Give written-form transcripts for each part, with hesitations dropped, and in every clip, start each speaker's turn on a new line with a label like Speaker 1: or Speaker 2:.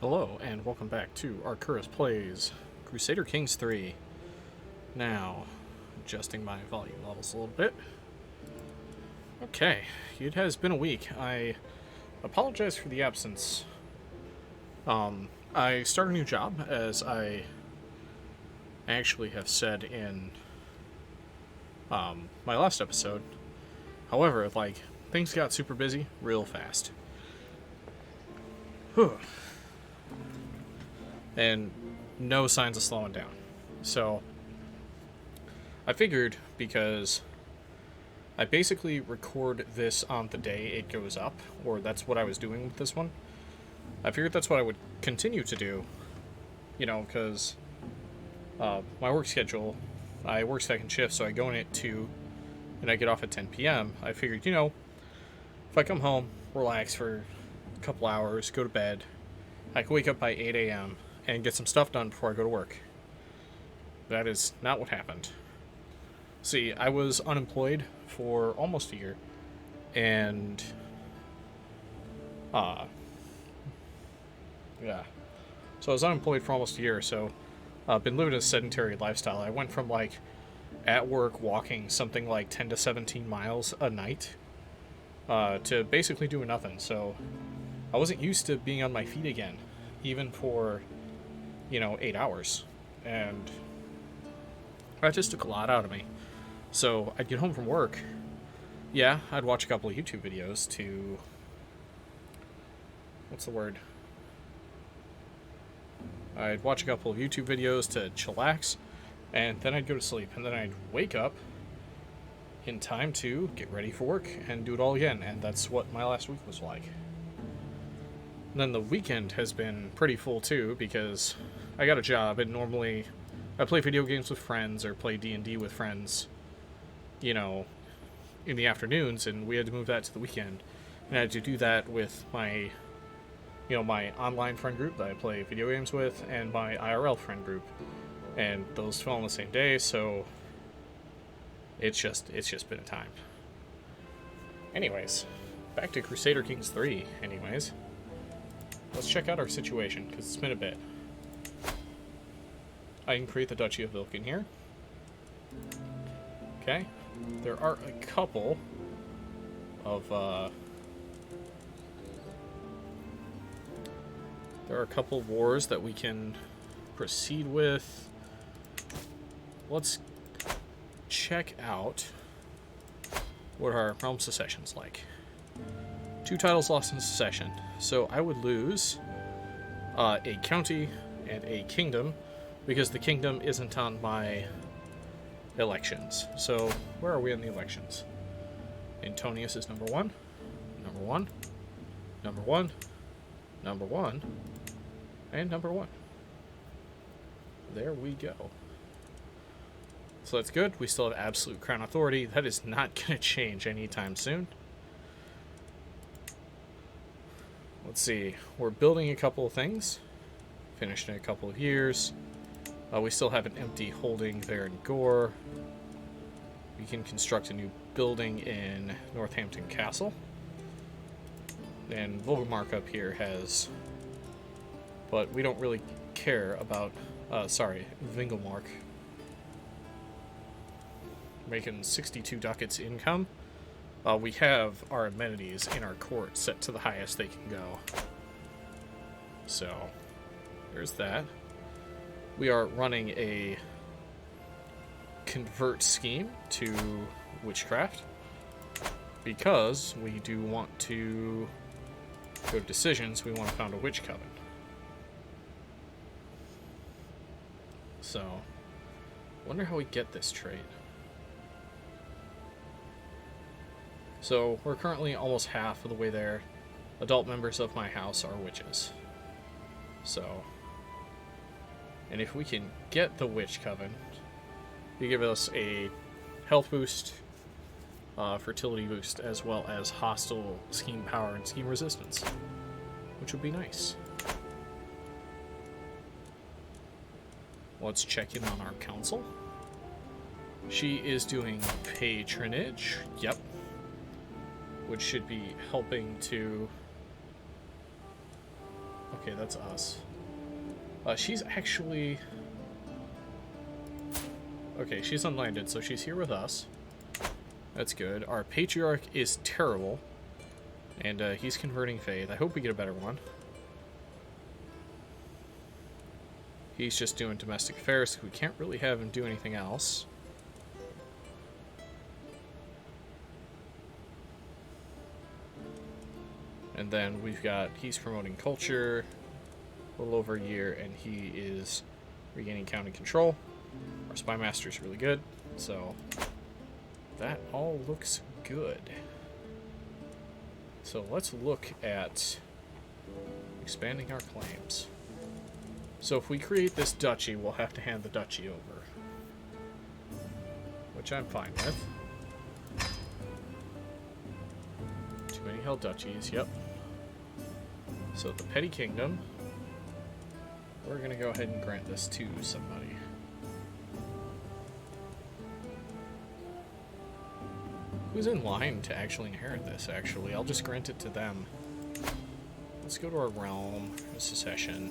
Speaker 1: Hello, and welcome back to Arcurus Plays Crusader Kings III. Now, adjusting my volume levels a little bit. Okay, it has been a week. I apologize for the absence. I started a new job, as I actually have said in my last episode. However, things got super busy real fast. Whew. And no signs of slowing down. So I figured, because I basically record this on the day it goes up, or that's what I was doing with this one. I figured that's what I would continue to do, because my work schedule, I work second shift, so I go in at 2 and I get off at 10 p.m. I figured, if I come home, relax for a couple hours, go to bed, I can wake up by 8 a.m. and get some stuff done before I go to work. That is not what happened. See, I was unemployed for almost a year, and so I was unemployed for almost a year, so I've been living a sedentary lifestyle. I went from at work walking something like 10 to 17 miles a night to basically doing nothing. So I wasn't used to being on my feet again, even for 8 hours, and that just took a lot out of me. So I'd get home from work, I'd watch a couple of YouTube videos to, I'd watch a couple of YouTube videos to chillax, and then I'd go to sleep, and then I'd wake up in time to get ready for work and do it all again, and that's what my last week was like. And then the weekend has been pretty full too, because I got a job, and normally I play video games with friends or play D&D with friends, in the afternoons, and we had to move that to the weekend. And I had to do that with my, my online friend group that I play video games with, and my IRL friend group. And those fell on the same day, so it's just been a time. Anyways, back to Crusader Kings III, Let's check out our situation, because it's been a bit. I can create the Duchy of Vilken here. Okay. There are a couple of, wars that we can proceed with. Let's check out what our realm secession's like. 2 titles lost in secession. So I would lose a county and a kingdom, because the kingdom isn't on my elections. So where are we in the elections? Antonius is number 1, number 1, number 1, number 1, and number 1. There we go. So that's good. We still have absolute crown authority. That is not going to change anytime soon. Let's see. We're building a couple of things. Finished in a couple of years. We still have an empty holding there in Gore. We can construct a new building in Northampton Castle. And Volgamark up here has... But we don't really care about... Vingelmark. Making 62 ducats income. We have our amenities in our court set to the highest they can go. So, there's that. We are running a convert scheme to witchcraft, because we do want to go to decisions. We want to found a witch coven. So, wonder how we get this trade. So, we're currently almost half of the way there. Adult members of my house are witches. So, and if we can get the witch coven, they give us a health boost, fertility boost, as well as hostile scheme power and scheme resistance, which would be nice. Let's check in on our council. She is doing patronage. Yep. Which should be helping to Okay, that's us. She's actually... Okay, she's unlanded, so she's here with us. That's good. Our patriarch is terrible. And he's converting faith. I hope we get a better one. He's just doing domestic affairs, so we can't really have him do anything else. And then we've got, he's promoting culture, a little over a year, and he is regaining county control. Our spy master is really good, so that all looks good. So let's look at expanding our claims. So if we create this duchy, we'll have to hand the duchy over, which I'm fine with. Too many held duchies, yep. So the petty kingdom, we're going to go ahead and grant this to somebody. Who's in line to actually inherit this, actually? I'll just grant it to them. Let's go to our realm, secession.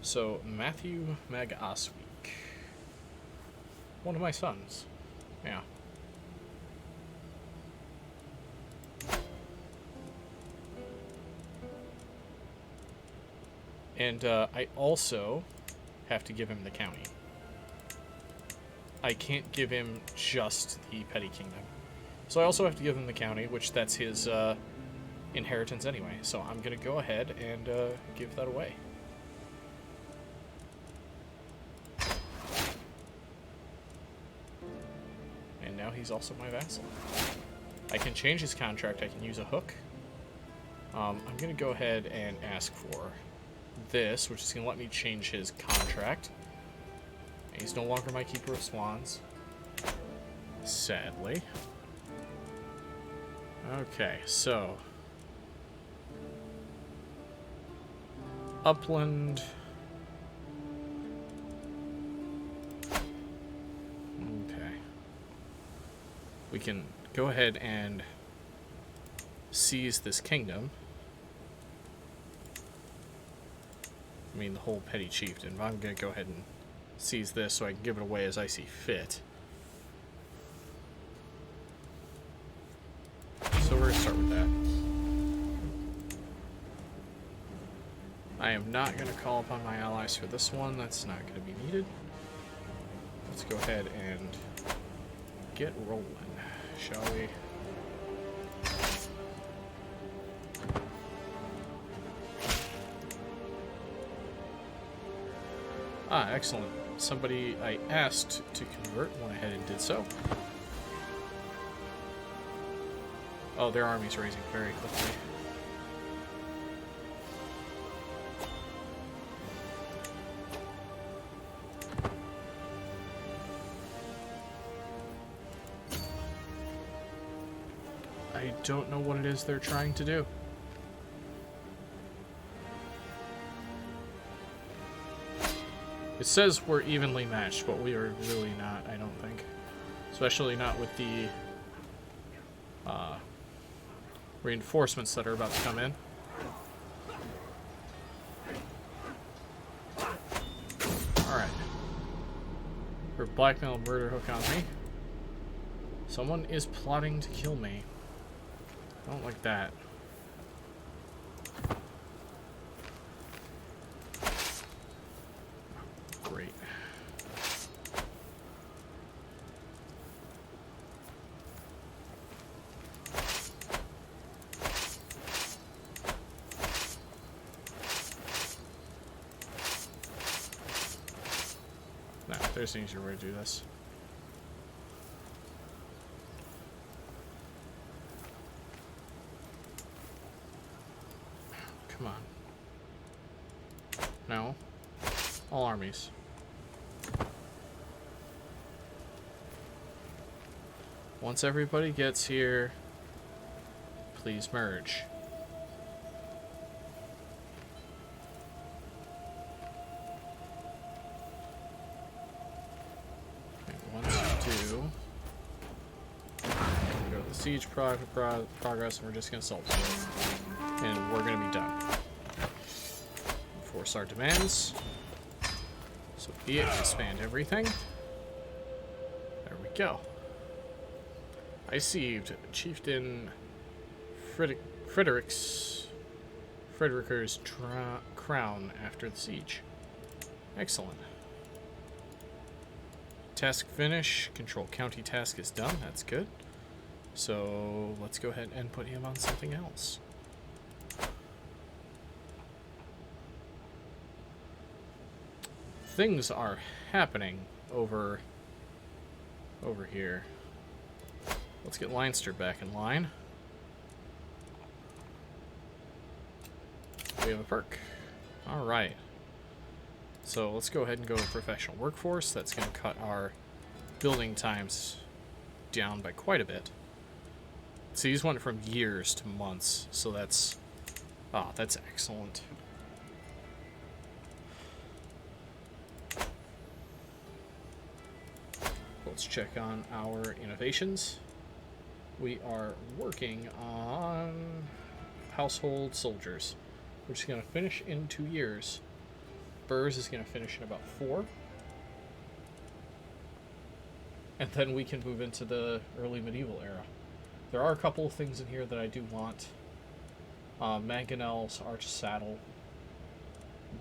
Speaker 1: So, Matthew Mag-Osweek. One of my sons. Yeah. And I also have to give him the county. I can't give him just the petty kingdom. So I also have to give him the county, which that's his inheritance anyway. So I'm going to go ahead and give that away. And now he's also my vassal. I can change his contract. I can use a hook. I'm going to go ahead and ask for this, which is going to let me change his contract. He's no longer my keeper of swans. Sadly. Okay, so Upland. Okay. We can go ahead and seize this kingdom. I mean, the whole petty chieftain. I'm going to go ahead and seize this so I can give it away as I see fit. So we're going to start with that. I am not going to call upon my allies for this one. That's not going to be needed. Let's go ahead and get rolling, shall we? Ah, excellent. Somebody I asked to convert went ahead and did so. Oh, their army's raising very quickly. I don't know what it is they're trying to do. It says we're evenly matched, but we are really not, I don't think. Especially not with the reinforcements that are about to come in. Alright. For blackmail and murder hook on me. Someone is plotting to kill me. I don't like that. Great. Nah, there's an easier way to do this. Come on. No. All armies. Once everybody gets here, please merge. Okay, 1, 2. Go to the siege progress, and we're just gonna salt it. And we're gonna be done. enforce our demands. So be it, expand everything. There we go. I received Chieftain Frederick's crown after the siege. Excellent. Task finish. Control county task is done. That's good. So let's go ahead and put him on something else. Things are happening over here. Let's get Leinster back in line. We have a perk. Alright. So let's go ahead and go to professional workforce. That's going to cut our building times down by quite a bit. So these went from years to months. So that's excellent. Let's check on our innovations. We are working on household soldiers, which is going to finish in 2 years. Burrs is going to finish in about 4. And then we can move into the early medieval era. There are a couple of things in here that I do want. Mangonel's arch saddle.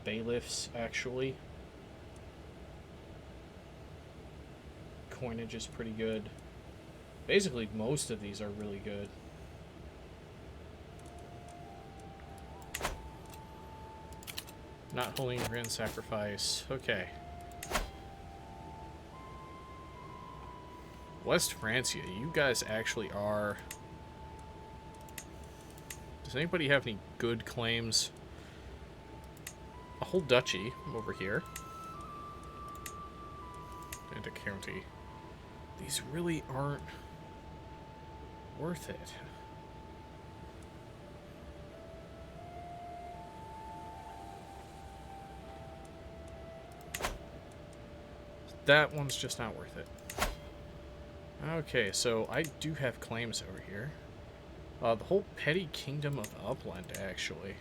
Speaker 1: Bailiffs, actually. Coinage is pretty good. Basically, most of these are really good. Not holding grand sacrifice. Okay. West Francia, you guys actually are... Does anybody have any good claims? A whole duchy over here. And a county. These really aren't worth it. That one's just not worth it. Okay, so I do have claims over here. The whole petty kingdom of Upland, actually.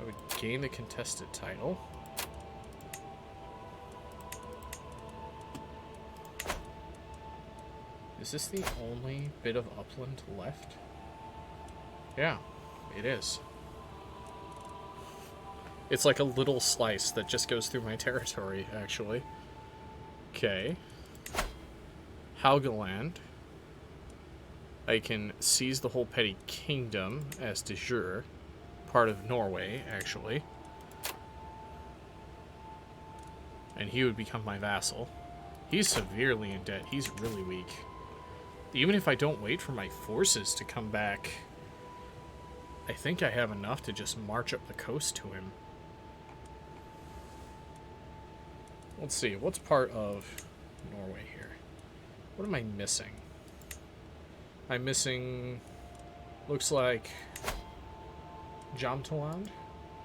Speaker 1: I would gain the contested title. Is this the only bit of upland left? Yeah, it is. It's like a little slice that just goes through my territory, actually. Okay. Haugaland. I can seize the whole petty kingdom as de jure. Part of Norway, actually. And he would become my vassal. He's severely in debt. He's really weak. Even if I don't wait for my forces to come back, I think I have enough to just march up the coast to him. Let's see, what's part of Norway here? What am I missing? I'm missing, looks like, Jamtaland.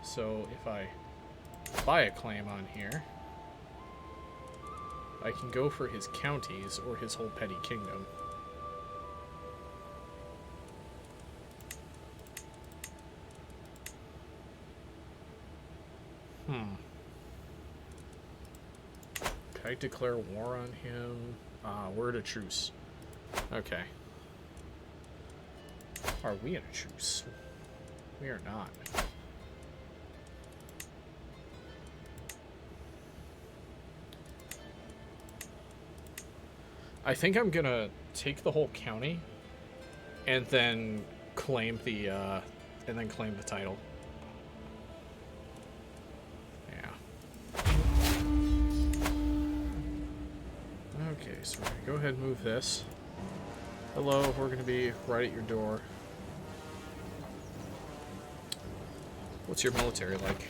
Speaker 1: So if I buy a claim on here, I can go for his counties or his whole petty kingdom. Can I declare war on him? Word of truce. Okay. Are we in a truce? We are not. I think I'm gonna take the whole county and then claim the title. Okay, so we're gonna go ahead and move this. Hello, we're gonna be right at your door. What's your military like?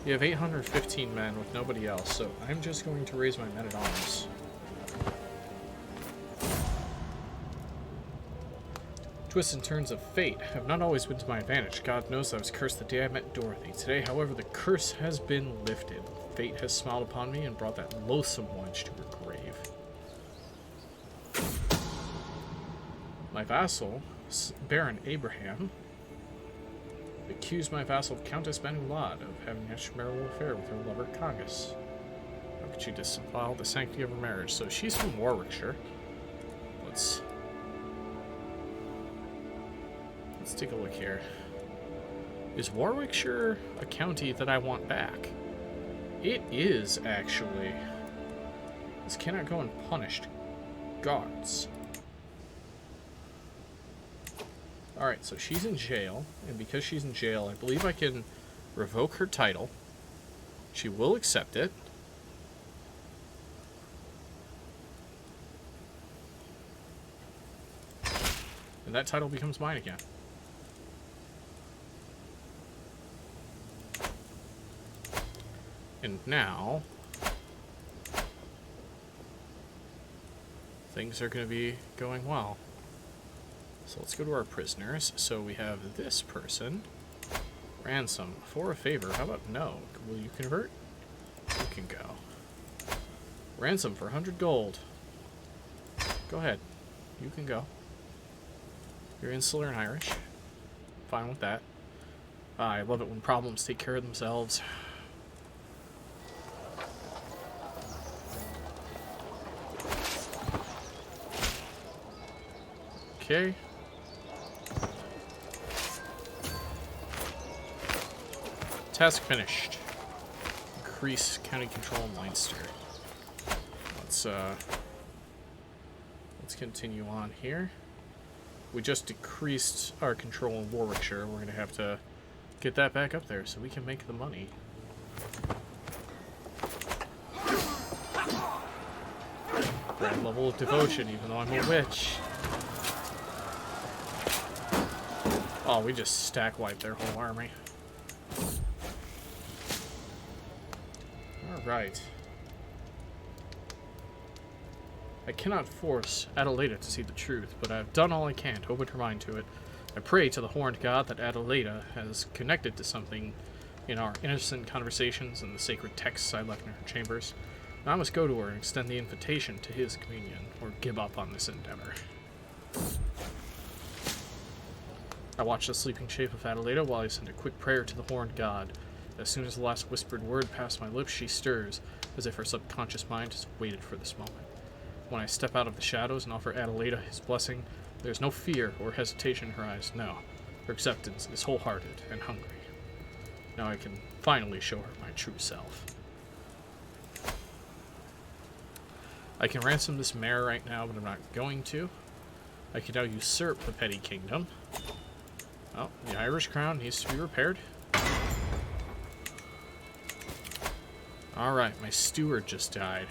Speaker 1: You have 815 men with nobody else, so I'm just going to raise my men-at-arms. Twists and turns of fate have not always been to my advantage. God knows I was cursed the day I met Dorothy. Today, however, the curse has been lifted. Fate has smiled upon me and brought that loathsome wench to her grave. My vassal Baron Abraham accused my vassal Countess Benulad of having an extramarital affair with her lover Congus. How could she disavow the sanctity of her marriage? So she's from Warwickshire. Let's take a look here. Is Warwickshire a county that I want back? It is, actually. This cannot go unpunished. Guards. Alright, so she's in jail, and because she's in jail, I believe I can revoke her title. She will accept it. And that title becomes mine again. And now, things are going to be going well. So let's go to our prisoners. So we have this person. Ransom. For a favor. How about no? Will you convert? You can go. Ransom for 100 gold. Go ahead. You can go. You're insular and Irish. Fine with that. I love it when problems take care of themselves. Okay. Task finished. Increase county control in Leinster. Let's continue on here. We just decreased our control in Warwickshire. We're gonna have to get that back up there so we can make the money. Grand level of devotion, even though I'm a witch. Oh, we just stack wiped their whole army. Alright. I cannot force Adelaida to see the truth, but I've done all I can to open her mind to it. I pray to the horned god that Adelaida has connected to something in our innocent conversations and the sacred texts I left in her chambers. Now I must go to her and extend the invitation to his communion, or give up on this endeavor. I watched the sleeping shape of Adelaida while I sent a quick prayer to the horned god. As soon as the last whispered word passed my lips, she stirs, as if her subconscious mind has waited for this moment. When I step out of the shadows and offer Adelaida his blessing, there's no fear or hesitation in her eyes, no. Her acceptance is wholehearted and hungry. Now I can finally show her my true self. I can ransom this mare right now, but I'm not going to. I can now usurp the petty kingdom. Oh, the Irish crown needs to be repaired. Alright, my steward just died.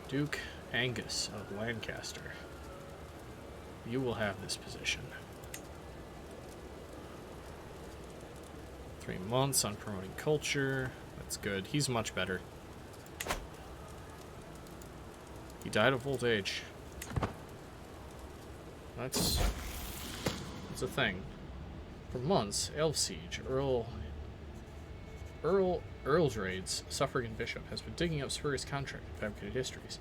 Speaker 1: Duke Angus of Lancaster. You will have this position. 3 months on promoting culture. That's good. He's much better. He died of old age. That's a thing. For months, Elf Siege, Earldred's suffragan bishop has been digging up spurious contract and fabricated histories.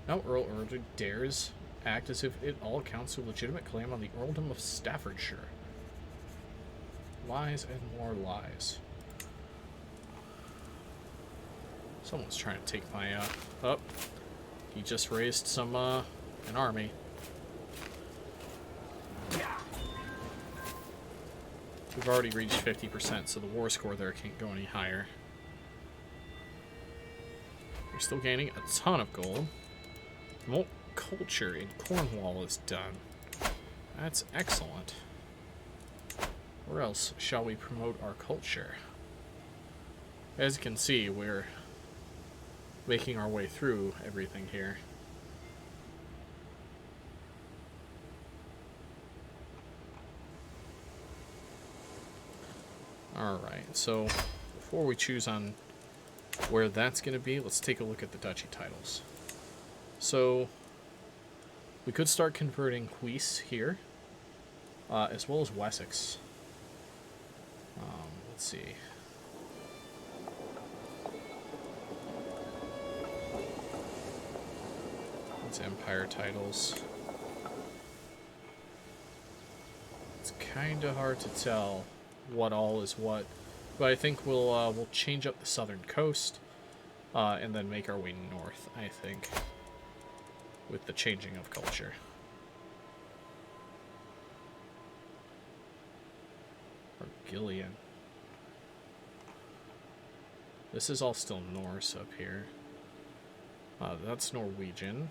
Speaker 1: Now Earl Earldred dares act as if it all counts to a legitimate claim on the earldom of Staffordshire. Lies and more lies. Someone's trying to take my, oh. He just raised some, an army. We've already reached 50%, so the war score there can't go any higher. We're still gaining a ton of gold. Remote culture in Cornwall is done. That's excellent. Where else shall we promote our culture? As you can see, we're making our way through everything here. Alright, so before we choose on where that's going to be, let's take a look at the duchy titles. So we could start converting Huis here, as well as Wessex. Let's see. It's empire titles. It's kind of hard to tell what all is what, but I think we'll change up the southern coast and then make our way north, I think, with the changing of culture. Or Gillian. This is all still Norse up here. That's Norwegian.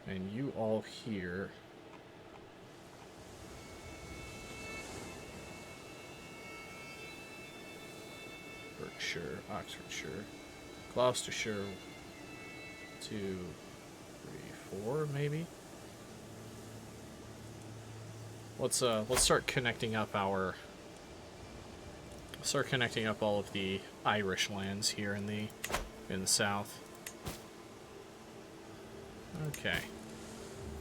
Speaker 1: And you all here. Berkshire, Oxfordshire, Gloucestershire, 2, 3, 4, maybe. Let's start connecting up our. Start connecting up all of the Irish lands here in the south. Okay.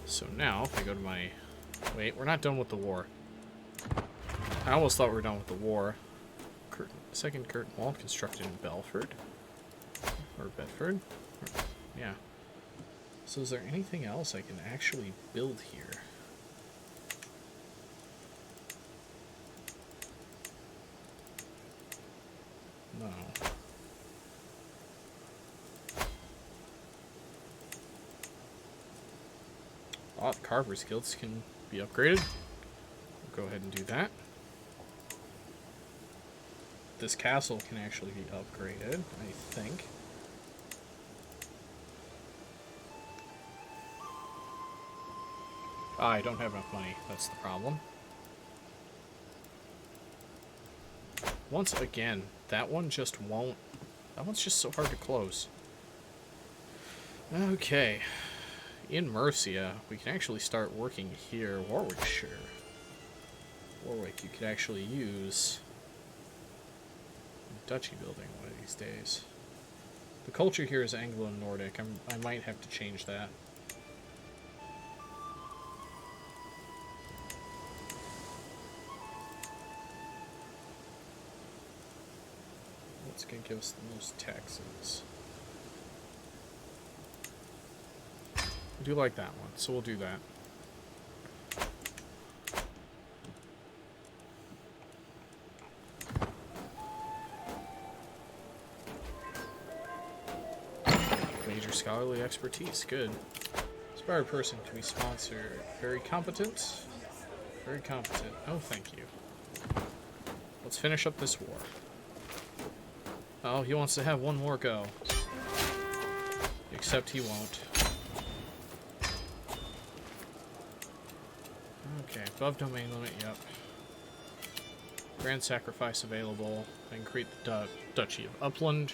Speaker 1: So now, if I go to my... Wait, we're not done with the war. I almost thought we were done with the war. Second curtain wall constructed in Belford. Or Bedford. Yeah. So is there anything else I can actually build here? No. Oh, the Carver's Guilds can be upgraded. We'll go ahead and do that. This castle can actually be upgraded, I think. Ah, I don't have enough money. That's the problem. Once again, that one just won't... That one's just so hard to close. Okay. In Mercia, we can actually start working here. Warwickshire. Warwick, you could actually use... duchy building one of these days. The culture here is Anglo-Nordic. I might have to change that. What's going to give us the most taxes? I do like that one, so we'll do that. Major scholarly expertise, good. Inspired person to be sponsored. Very competent. Very competent. Oh, thank you. Let's finish up this war. Oh, he wants to have one more go. Except he won't. Okay, above domain limit, yep. Grand sacrifice available. I can create the Duchy of Upland.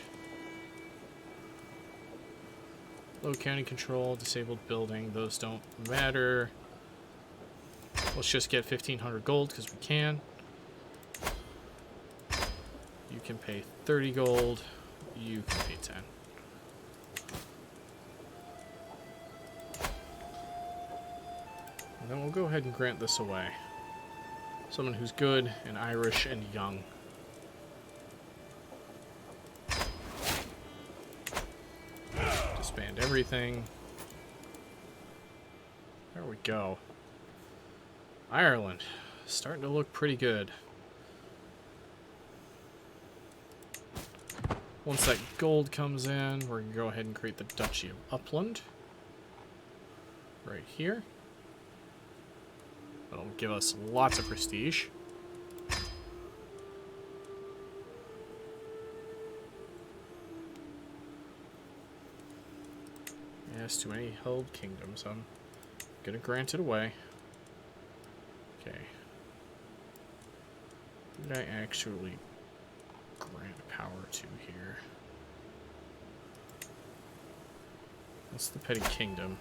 Speaker 1: Low county control, disabled building, those don't matter. Let's just get 1,500 gold, because we can. You can pay 30 gold. You can pay 10. And then we'll go ahead and grant this away. Someone who's good and Irish and young. Disband everything. There we go. Ireland. Starting to look pretty good. Once that gold comes in, we're going to go ahead and create the Duchy of Upland. Right here. That'll give us lots of prestige. Yes, to any held kingdoms. I'm going to grant it away. Okay. Who did I actually grant power to here? That's the petty kingdom.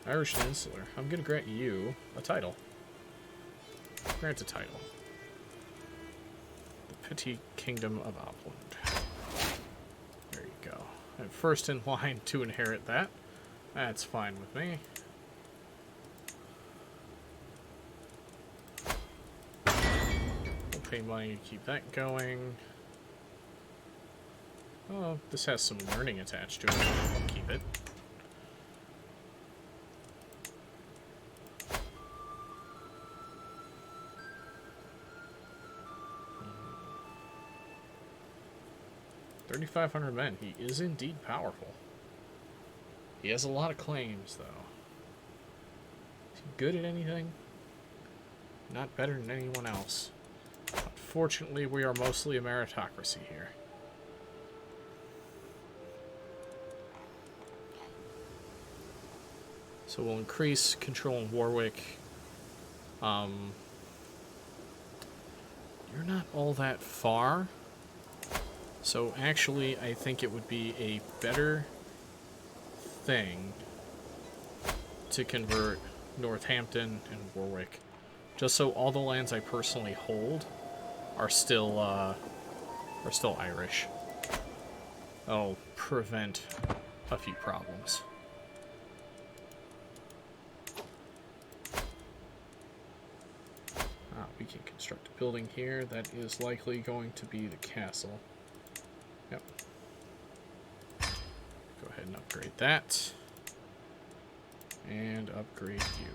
Speaker 1: Irish and Insular. I'm going to grant you a title. Grant a title. The petty kingdom of Upland. There you go. I'm first in line to inherit that. That's fine with me. We'll pay money to keep that going. Oh, this has some learning attached to it. I'll keep it. 3,500 men. He is indeed powerful. He has a lot of claims, though. Is he good at anything? Not better than anyone else. Unfortunately, we are mostly a meritocracy here. So we'll increase control in Warwick. You're not all that far. So actually, I think it would be a better thing to convert Northampton and Warwick. Just so all the lands I personally hold are still Irish. That'll prevent a few problems. We can construct a building here. That is likely going to be the castle. Yep. Go ahead and upgrade that. And upgrade you.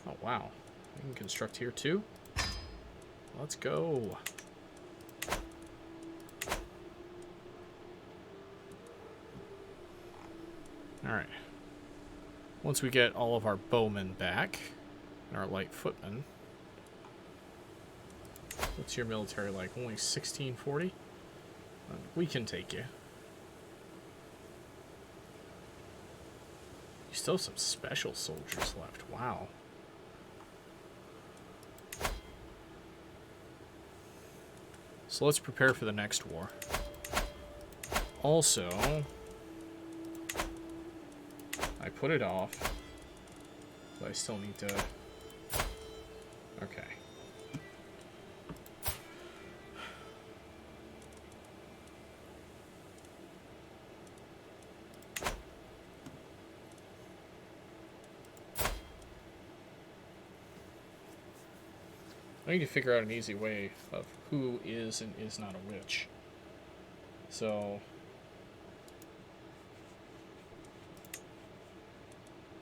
Speaker 1: Oh, wow. We can construct here too? Let's go. Alright. Once we get all of our bowmen back, and our light footmen. What's your military like? Only 1640? We can take you. You still have some special soldiers left. Wow. So let's prepare for the next war. Also, I put it off, but I still need to... Okay. I need to figure out an easy way of who is and is not a witch. So...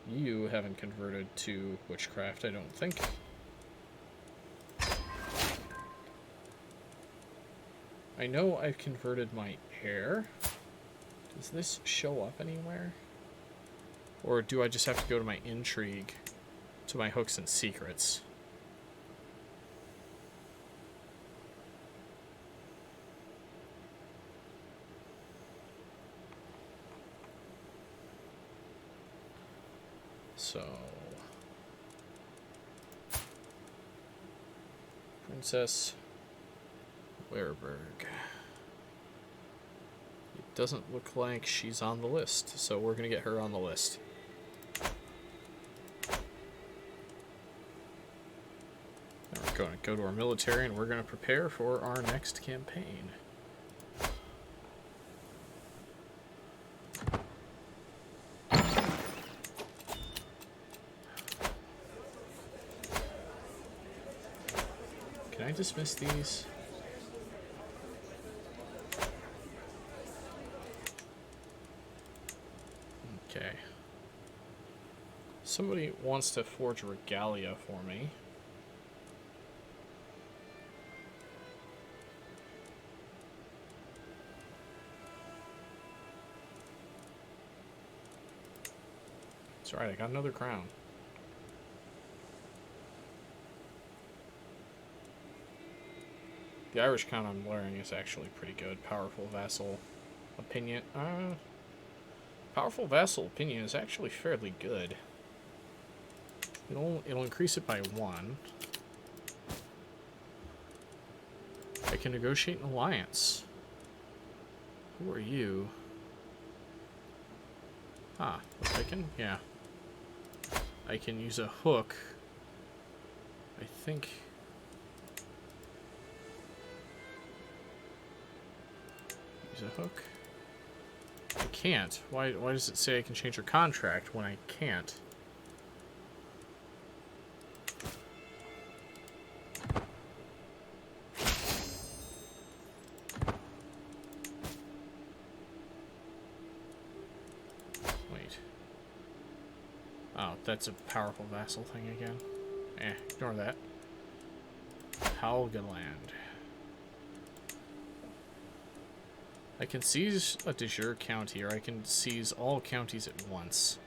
Speaker 1: You haven't converted to witchcraft, I don't think. I know I've converted my heir. Does this show up anywhere? Or do I just have to go to my intrigue, to my hooks and secrets? So... Princess Wereberg. It doesn't look like she's on the list, so we're going to get her on the list. Now we're going to go to our military and we're going to prepare for our next campaign. Can I dismiss these? Okay. Somebody wants to forge a regalia for me. It's alright, I got another crown. The Irish crown I'm wearing is actually pretty good. Powerful vassal opinion. Powerful vassal opinion is actually fairly good. It'll increase it by 1. I can negotiate an alliance. Who are you? Ah, I can? Yeah. I can use a hook. I think... Use a hook? I can't. Why does it say I can change your contract when I can't? Wait. Oh, that's a powerful vassal thing again. Ignore that. Helgeland. I can seize a de jure county, or I can seize all counties at once.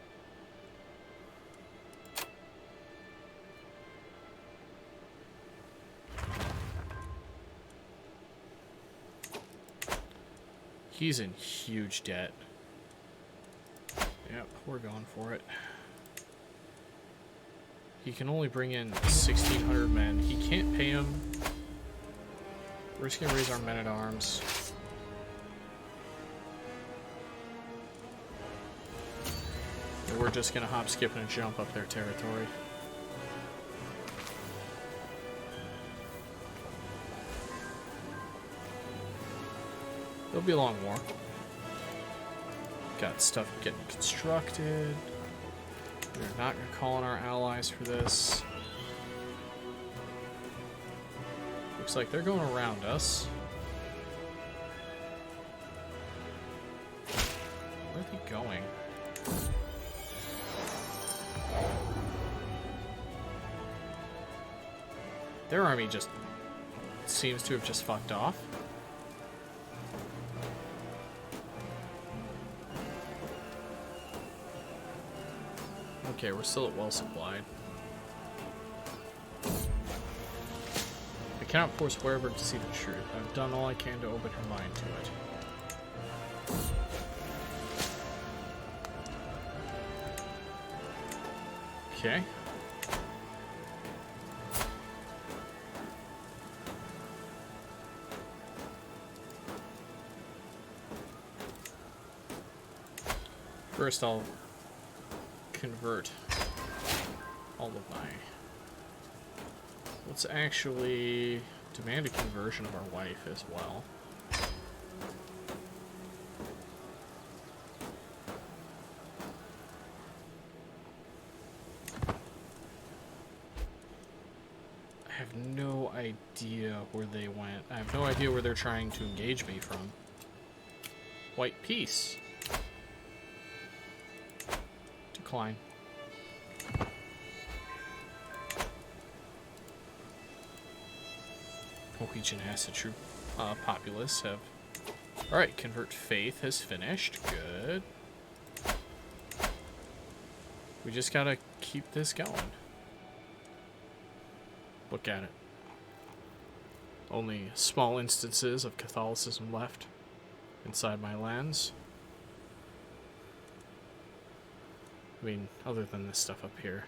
Speaker 1: He's in huge debt. Yep, we're going for it. He can only bring in 1,600 men. He can't pay them. We're just gonna raise our men-at-arms. And we're just gonna hop, skip, and jump up their territory. It'll be a long war. Got stuff getting constructed. We're not going to call on our allies for this. Looks like they're going around us. Where are they going? Their army just seems to have just fucked off. Okay, we're still at well supplied. I cannot force wherever to see the truth. I've done all I can to open her mind to it. Okay. First I'll convert all of my... Let's actually demand a conversion of our wife as well. I have no idea where they went. I have no idea where they're trying to engage me from. White peace. Decline. Norwegian acid troop populace have... Alright, convert faith has finished. Good. We just gotta keep this going. Look at it. Only small instances of Catholicism left inside my lands. I mean, other than this stuff up here.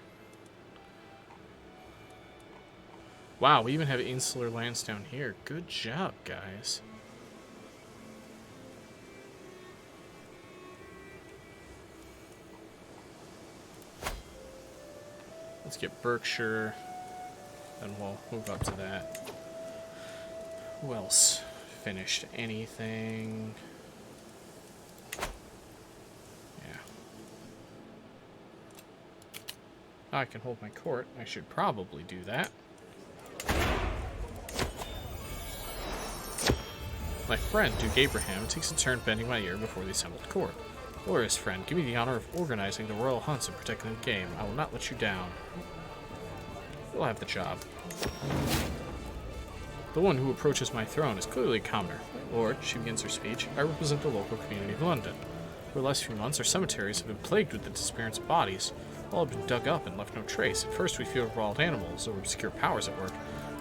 Speaker 1: Wow, we even have insular lands down here. Good job, guys. Let's get Berkshire, and we'll move up to that. Who else finished anything? I can hold my court. I should probably do that. My friend, Duke Abraham, takes a turn bending my ear before the assembled court. Glorious friend, give me the honor of organizing the royal hunts and protecting the game. I will not let you down. You'll have the job. The one who approaches my throne is clearly a commoner. My lord, she begins her speech, I represent the local community of London. For the last few months, our cemeteries have been plagued with the disappearance of bodies. All have been dug up and left no trace. At first we feared wild animals or obscure powers at work,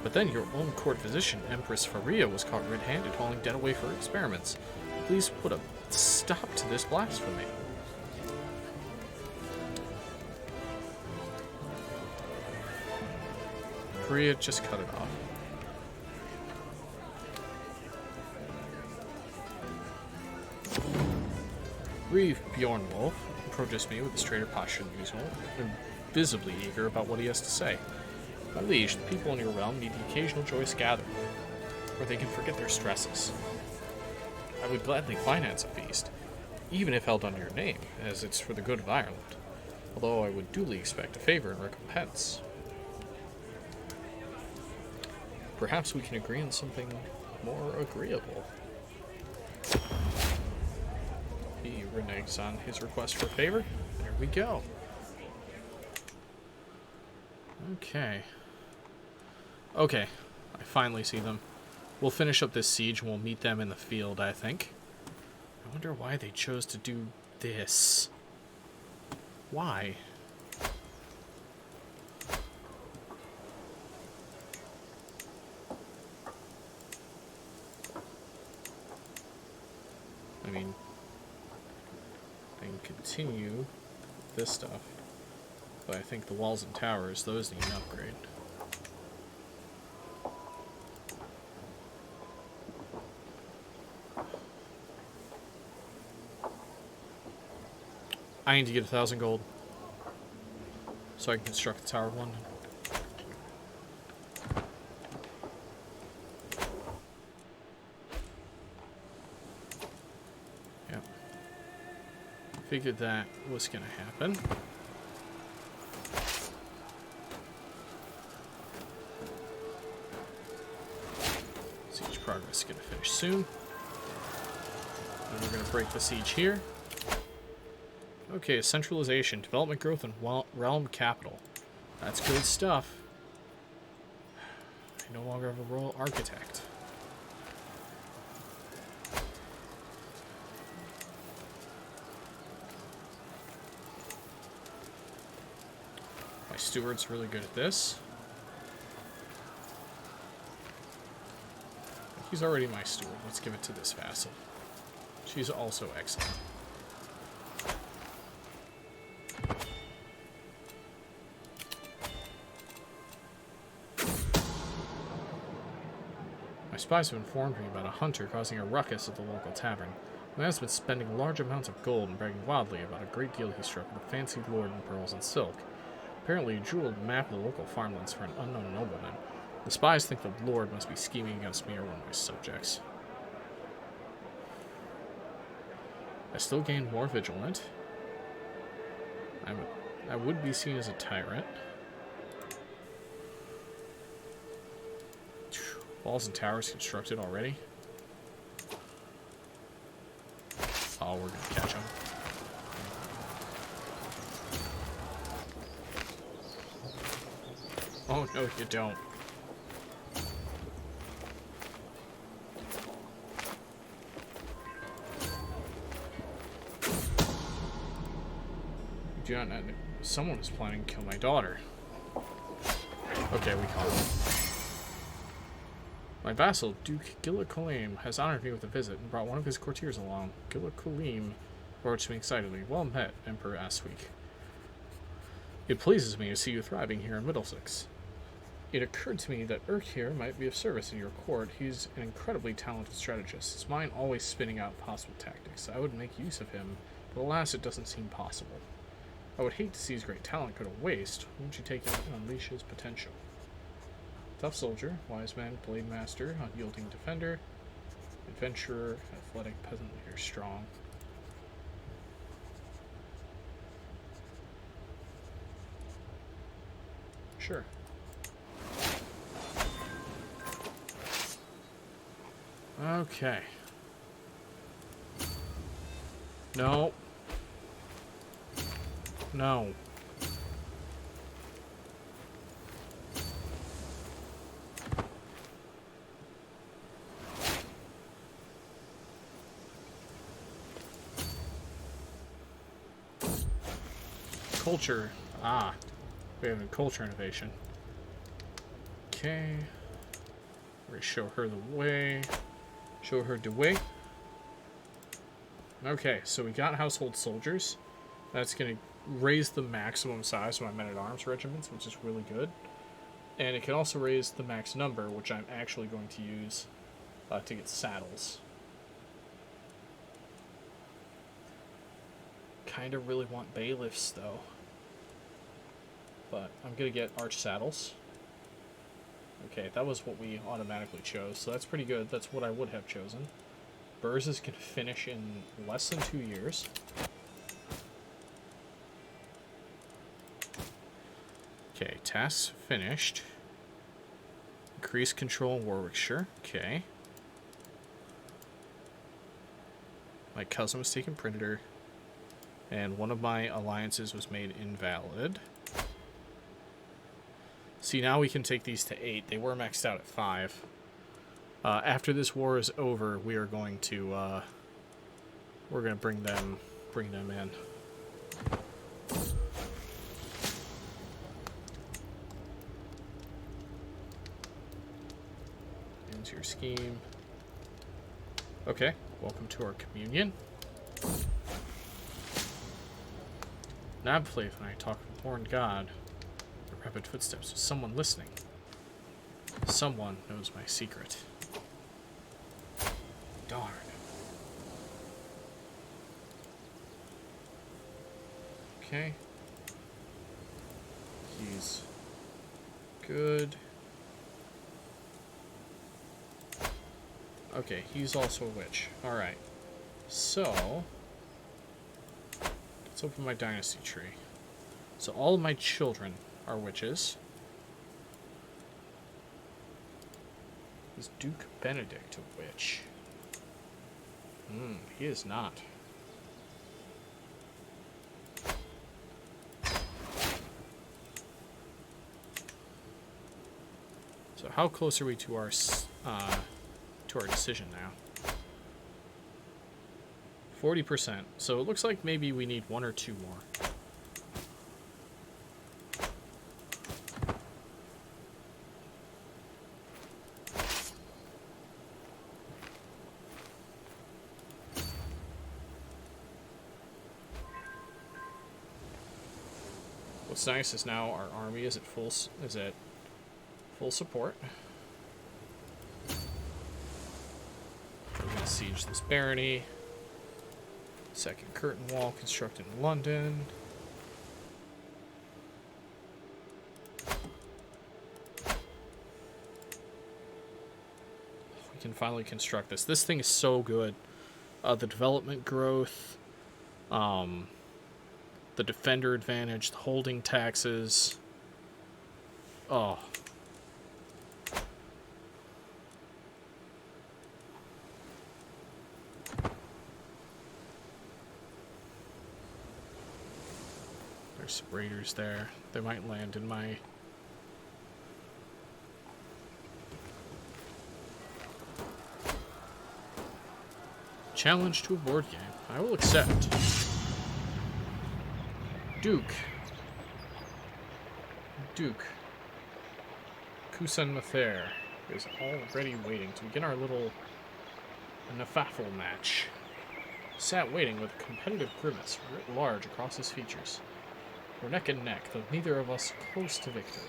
Speaker 1: but then your own court physician, Empress Faria, was caught red-handed hauling dead away for experiments. Please put a stop to this blasphemy. Faria, just cut it off. Reeve Bjornwolf approaches me with a straighter posture than usual, and visibly eager about what he has to say. My liege, the people in your realm need the occasional joyous gathering, where they can forget their stresses. I would gladly finance a feast, even if held under your name, as it's for the good of Ireland, although I would duly expect a favor in recompense. Perhaps we can agree on something more agreeable. He reneges on his request for a favor. There we go. Okay. Okay. I finally see them. We'll finish up this siege and we'll meet them in the field, I think. I wonder why they chose to do this. Why? I mean, I can continue this stuff, but I think the walls and towers, those need an upgrade. I need to get 1,000 gold so I can construct the Tower of London. Yep. Figured that was going to happen. Siege progress is going to finish soon. And we're going to break the siege here. Okay, centralization, development growth, and realm capital. That's good stuff. I no longer have a royal architect. My steward's really good at this. He's already my steward. Let's give it to this vassal. She's also excellent. My spies have informed me about a hunter causing a ruckus at the local tavern. The man has been spending large amounts of gold and bragging wildly about a great deal he struck with a fancied lord in pearls and silk. Apparently, he jeweled a map of the local farmlands for an unknown nobleman. The spies think the lord must be scheming against me or one of my subjects. I still gain more vigilant. I would be seen as a tyrant. Walls and towers constructed already. Oh, we're gonna catch them. Oh, no, you don't. You do not know. Someone is planning to kill my daughter. Okay, we caught him. My vassal, Duke Gillicolim, has honored me with a visit and brought one of his courtiers along. Gillicolim approached me excitedly. Well met, Emperor Asweek. It pleases me to see you thriving here in Middlesex. It occurred to me that Urk here might be of service in your court. He's an incredibly talented strategist, his mind always spinning out possible tactics. I would make use of him, but alas, it doesn't seem possible. I would hate to see his great talent go to waste. Won't you take him and unleash his potential? Tough soldier, wise man, blade master, unyielding defender, adventurer, athletic, peasant leader, strong. Sure. Okay. No. No. Culture. Ah. We have a culture innovation. Okay. We're gonna show her the way. Show her the way. Okay, so we got household soldiers. That's gonna raise the maximum size of my men-at-arms regiments, which is really good. And it can also raise the max number, which I'm actually going to use to get saddles. Kind of really want bailiffs, though. But I'm going to get arch saddles. Okay, that was what we automatically chose, so that's pretty good. That's what I would have chosen. Burrs is going to finish in less than 2 years. Okay, tasks finished. Increase control in Warwickshire. Okay. My cousin was taken prisoner, and one of my alliances was made invalid. See, now we can take these to 8. They were maxed out at 5. After this war is over, we are going to We're gonna bring them in. Into your scheme. Okay, welcome to our communion. Nabfleith and I talk with Horned God. The rapid footsteps of someone listening. Someone knows my secret. Darn. Okay. He's good. Okay, he's also a witch. Alright. So, let's open my dynasty tree. So all of my children are witches. Is Duke Benedict a witch? He is not. So how close are we to our decision now? 40%. So it looks like maybe we need one or two more. What's nice is now our army is at full support. We're going to siege this barony. Second curtain wall constructed in London. We can finally construct this. This thing is so good. The development growth, the defender advantage, the holding taxes. Oh. There's some raiders there. They might land in my... Challenge to a board game. I will accept. Duke. Kusan Mather is already waiting to begin our little nafaffle match. Sat waiting with a competitive grimace writ large across his features. We're neck and neck, though neither of us close to victory.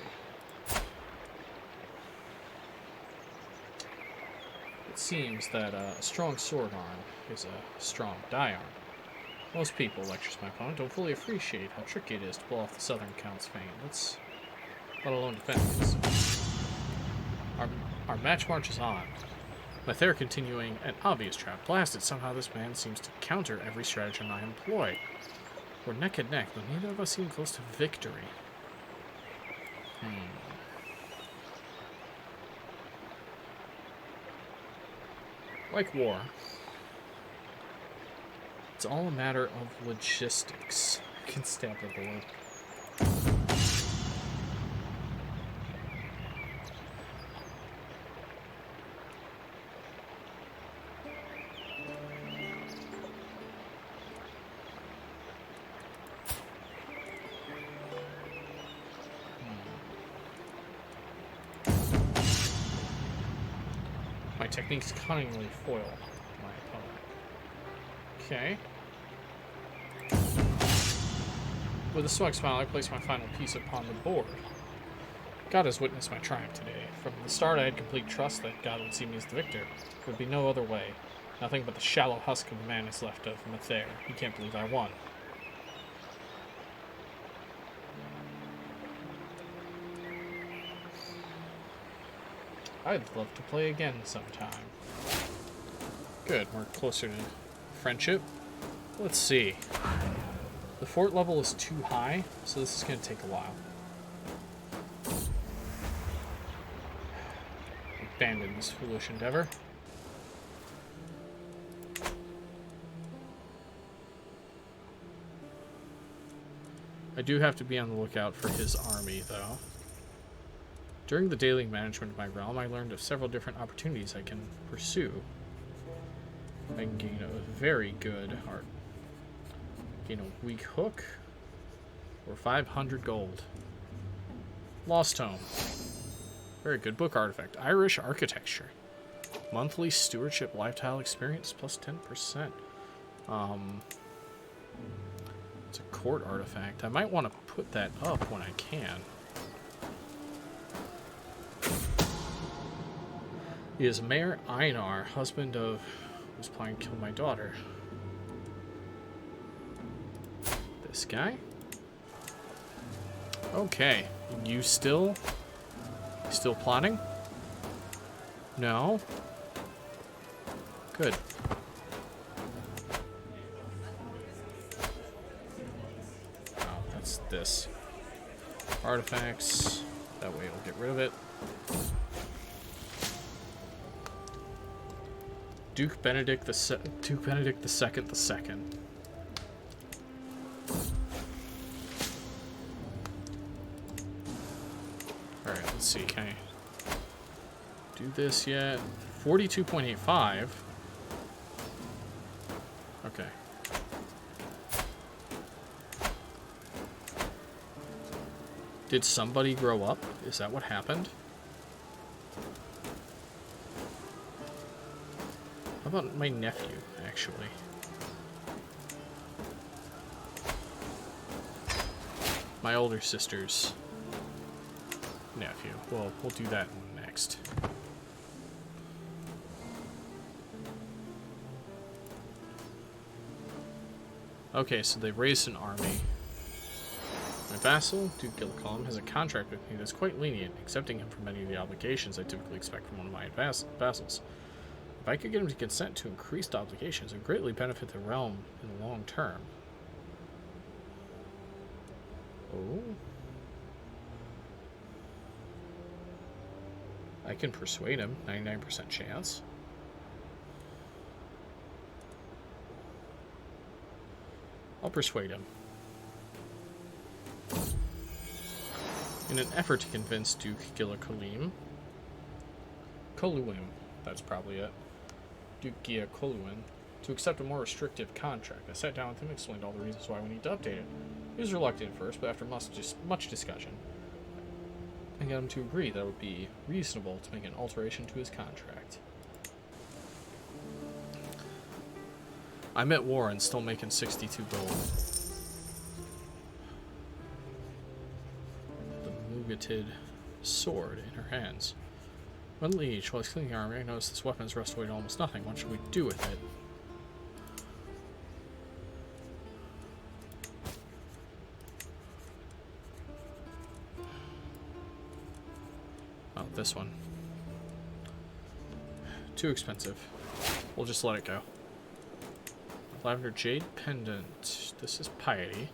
Speaker 1: It seems that a strong sword arm is a strong die arm. Most people, lectures my opponent, don't fully appreciate how tricky it is to pull off the Southern Count's fame. Let alone defend this. Our match marches on. Mather continuing an obvious trap. Blasted, somehow this man seems to counter every stratagem I employ. We're neck and neck, but neither of us seem close to victory. Like war, it's all a matter of logistics. I can stamp a board. My techniques cunningly foil my opponent. Okay. With a swag smile, I place my final piece upon the board. God has witnessed my triumph today. From the start, I had complete trust that God would see me as the victor. There would be no other way. Nothing but the shallow husk of a man is left of Mather. He can't believe I won. I'd love to play again sometime. Good, we're closer to friendship. Let's see. The fort level is too high, so this is going to take a while. Abandon this foolish endeavor. I do have to be on the lookout for his army, though. During the daily management of my realm, I learned of several different opportunities I can pursue. I can gain a very good art. Gain a weak hook. Or 500 gold. Lost Tome. Very good book artifact. Irish architecture. Monthly stewardship lifestyle experience plus 10%. It's a court artifact. I might want to put that up when I can. He is Mayor Einar, husband of who's planning to kill my daughter. This guy? Okay. You still plotting? No? Good. Oh, that's this. Artifacts. That way it'll get rid of it. Duke Benedict the Second the Second. Alright, let's see, can I do this yet? 42.85. Okay. Did somebody grow up? Is that what happened? How about my nephew, actually? My older sister's nephew. Well, we'll do that next. Okay, so they've raised an army. My vassal, Duke Gillicolm, has a contract with me that's quite lenient, accepting him for many of the obligations I typically expect from one of my vassals. If I could get him to consent to increased obligations, it would greatly benefit the realm in the long term. Oh. I can persuade him. 99% chance. I'll persuade him. In an effort to convince Duke Gillicolm, that's probably it. Duke Gillicolm, to accept a more restrictive contract. I sat down with him and explained all the reasons why we need to update it. He was reluctant at first, but after much discussion, I got him to agree that it would be reasonable to make an alteration to his contract. I'm at war and still making 62 gold. The mugated sword in her hands. When liege, while he's cleaning the army, I noticed this weapon is rusted away to almost nothing. What should we do with it? Oh, this one. Too expensive. We'll just let it go. Lavender Jade Pendant. This is Piety.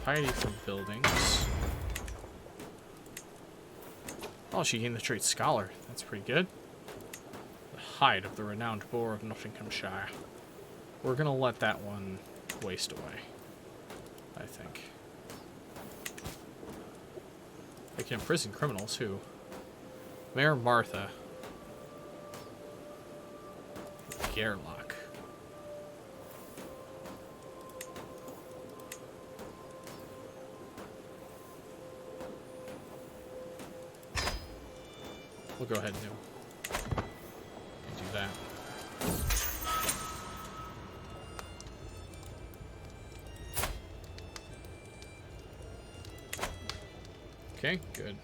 Speaker 1: Piety from buildings. Oh, she gained the trait Scholar. That's pretty good. The hide of the renowned boar of Nottinghamshire. We're gonna let that one waste away, I think. I can imprison criminals, who? Mayor Martha. Gerlach. We'll go ahead and do that. Okay, good.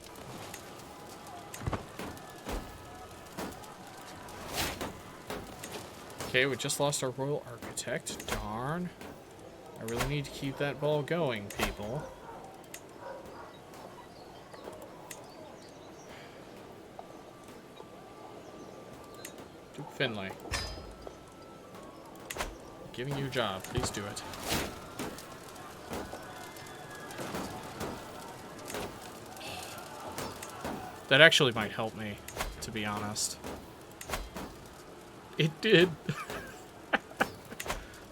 Speaker 1: Okay, we just lost our royal architect. Darn. I really need to keep that ball going, people. Duke Finlay. I'm giving you a job. Please do it. That actually might help me, to be honest. It did.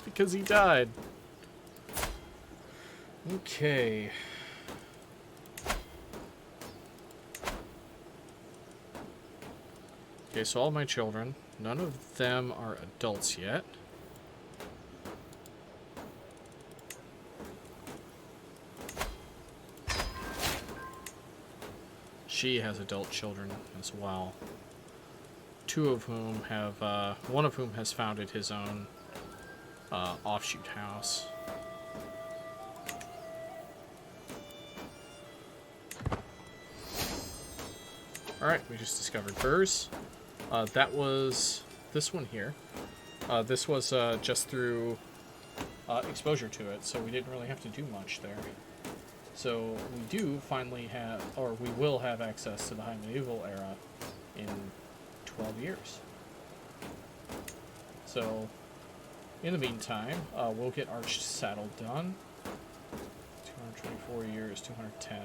Speaker 1: Because he died. Okay. Okay, so all my children None of them are adults yet. She has adult children as well. Two of whom have, one of whom has founded his own offshoot house. Alright, we just discovered furs. That was this one here. This was just through exposure to it, so we didn't really have to do much there. So we do finally have, or we will have access to the High Medieval era in 12 years. So, in the meantime, we'll get Arched Saddle done. 224 years, 210.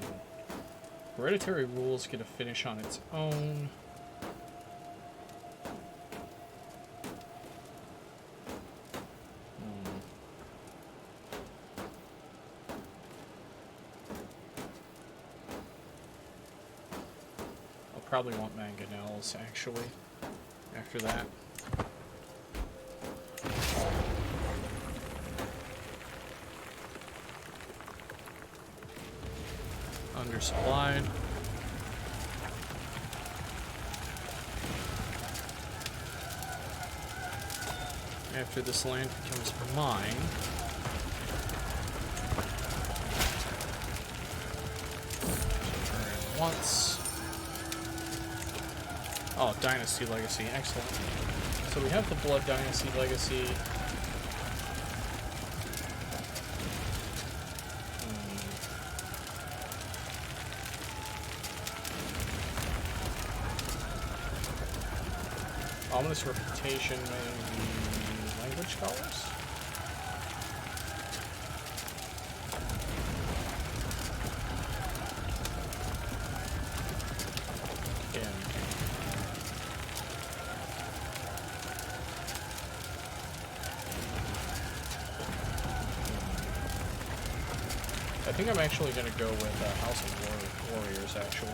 Speaker 1: Hereditary Rules get a finish on its own. I'll probably want mangonels, actually, after that. Undersupplied. After this land becomes mine, turn once. Oh, Dynasty Legacy, excellent. So we have the Blood Dynasty Legacy. Ominous Reputation, maybe language scholars? Yeah. I think I'm actually going to go with House of Warriors, actually.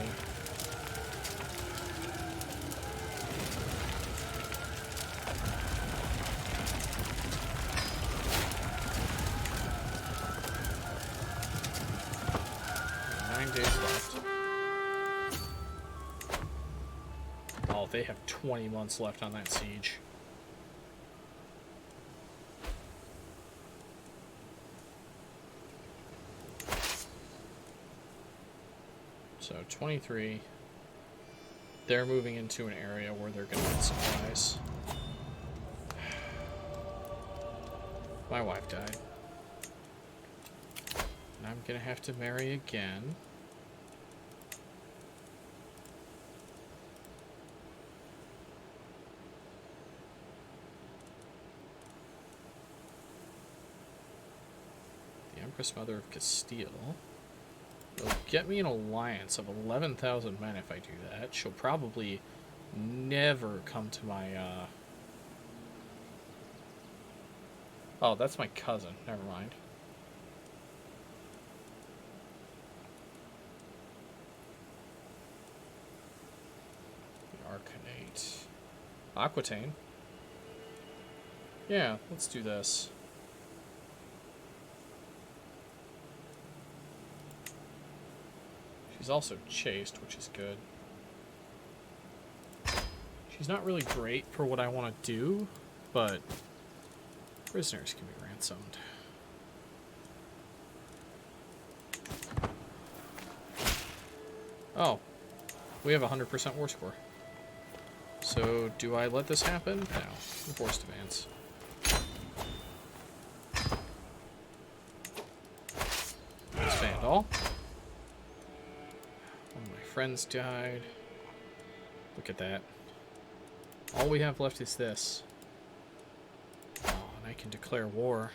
Speaker 1: They have 20 months left on that siege. So 23. They're moving into an area where they're going to get supplies. My wife died. And I'm going to have to marry again. Empress Mother of Castile. It'll get me an alliance of 11,000 men if I do that. She'll probably never come to my, Oh, that's my cousin. Never mind. The Arcanate. Aquitaine. Yeah, let's do this. She's also chaste, which is good. She's not really great for what I want to do, but prisoners can be ransomed. Oh, we have a 100% war score. So, do I let this happen? No. Enforced advance. Expand all. Friends died. Look at that. All we have left is this. Oh, and I can declare war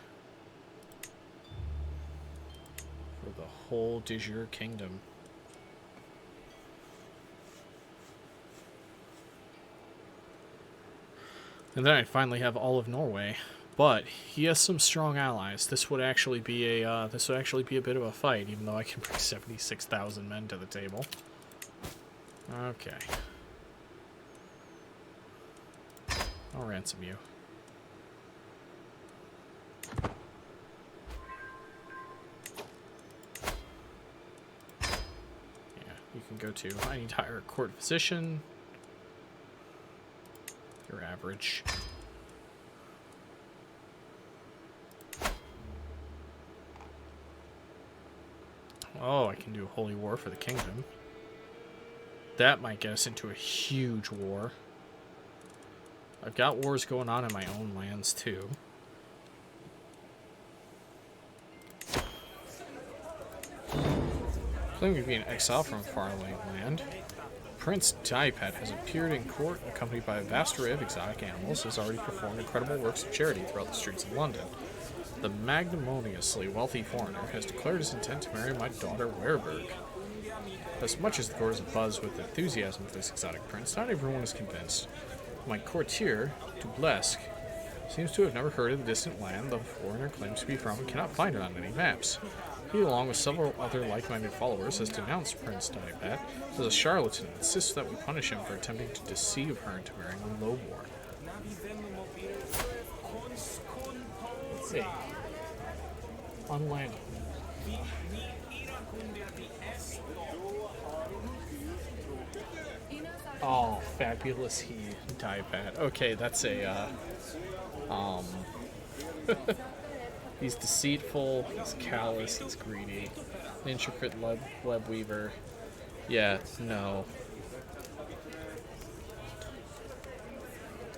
Speaker 1: for the whole de jure kingdom. And then I finally have all of Norway. But he has some strong allies. This would actually be a bit of a fight, even though I can bring 76,000 men to the table. I'll ransom you. Yeah, you can go to, I need to hire a court physician. You're average. Oh, I can do a holy war for the kingdom. That might get us into a huge war. I've got wars going on in my own lands, too. Claiming to be an exile from a faraway land, Prince Tibet has appeared in court accompanied by a vast array of exotic animals, has already performed incredible works of charity throughout the streets of London. The magnanimously wealthy foreigner has declared his intent to marry my daughter Werberg. As much as the court is abuzz with enthusiasm for this exotic prince, not everyone is convinced. My courtier, Dublesque, seems to have never heard of the distant land the foreigner claims to be from and cannot find it on any maps. He, along with several other like-minded followers, has denounced Prince Tibet as a charlatan and insists that we punish him for attempting to deceive her into marrying a lowborn. Let's see. On land. Oh, fabulous he Tibet. Okay, that's a, he's deceitful, he's callous, he's greedy. Intricate web weaver. Yeah, no.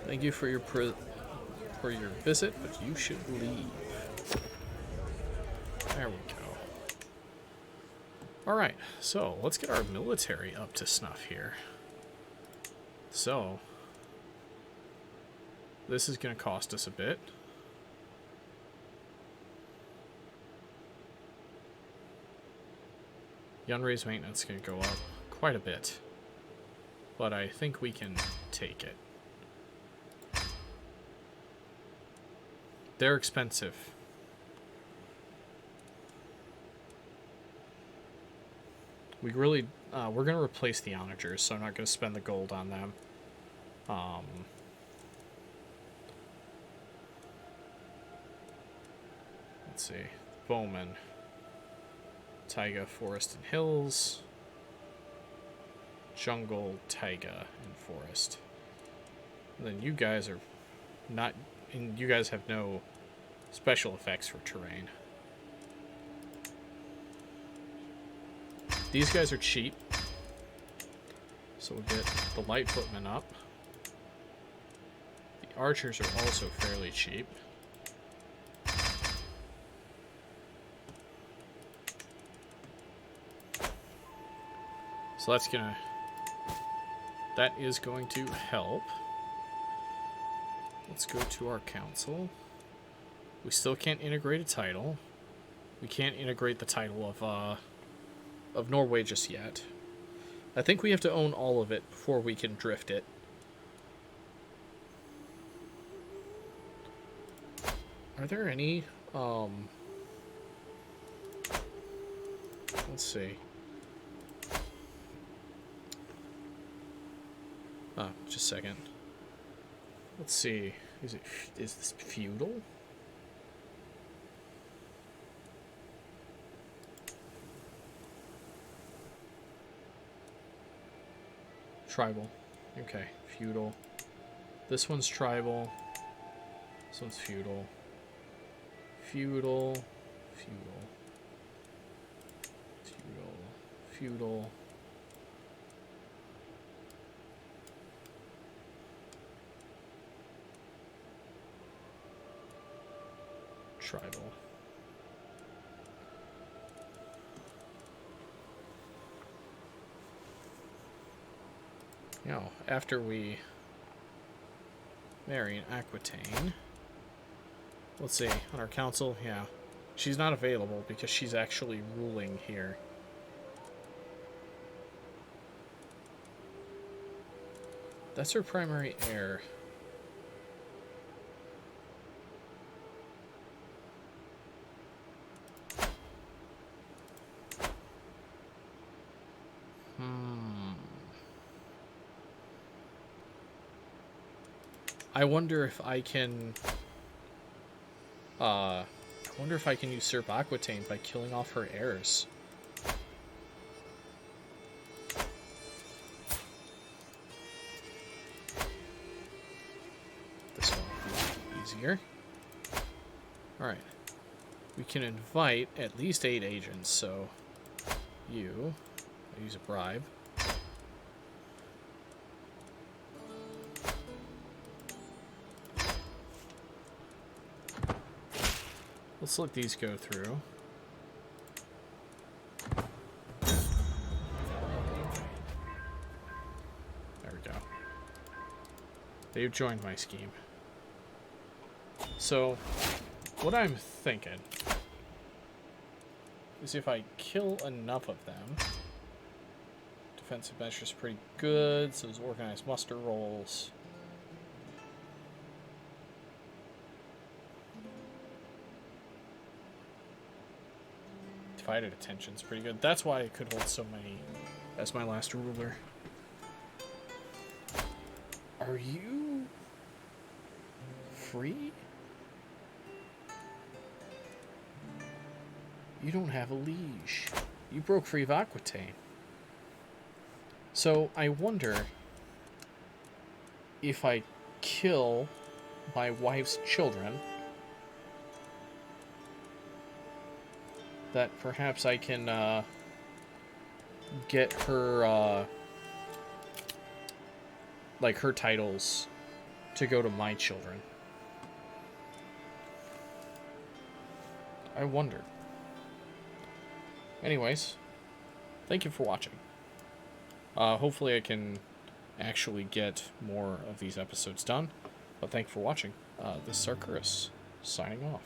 Speaker 1: Thank you for your visit, but you should leave. There we go. Alright, so let's get our military up to snuff here. So, this is going to cost us a bit. The unraised maintenance is going to go up quite a bit. But I think we can take it. They're expensive. We really, we're going to replace the onagers, so I'm not going to spend the gold on them. Let's see. Bowman. Taiga, forest, and hills. Jungle, taiga, and forest. And then you guys are not, and you guys have no special effects for terrain. These guys are cheap, so we'll get the light footmen up. The archers are also fairly cheap. So that is going to help. Let's go to our council. We still can't integrate a title. We can't integrate the title of Norway just yet. I think we have to own all of it before we can drift it. Are there any, let's see. Just a second. Let's see. Is this feudal? Tribal. Okay, feudal. This one's tribal. This one's feudal. Feudal. Feudal. Feudal. Feudal. Tribal. Now, after we marry an Aquitaine, let's see, on our council, yeah, she's not available because she's actually ruling here. That's her primary heir. I wonder if I can... I wonder if I can usurp Aquitaine by killing off her heirs. This one will be easier. Alright. We can invite at least 8 agents, so... You... I'll use a bribe. Let's let these go through. There we go. They've joined my scheme. So, what I'm thinking is if I kill enough of them, defensive measures pretty good, so those organized muster rolls. Divided attention's pretty good. That's why I could hold so many as my last ruler. Are you free? You don't have a liege. You broke free of Aquitaine. So I wonder if I kill my wife's children, that perhaps I can get her, like her titles to go to my children. I wonder. Anyways, thank you for watching. Hopefully I can actually get more of these episodes done. But thank you for watching. This is Sarkuris, signing off.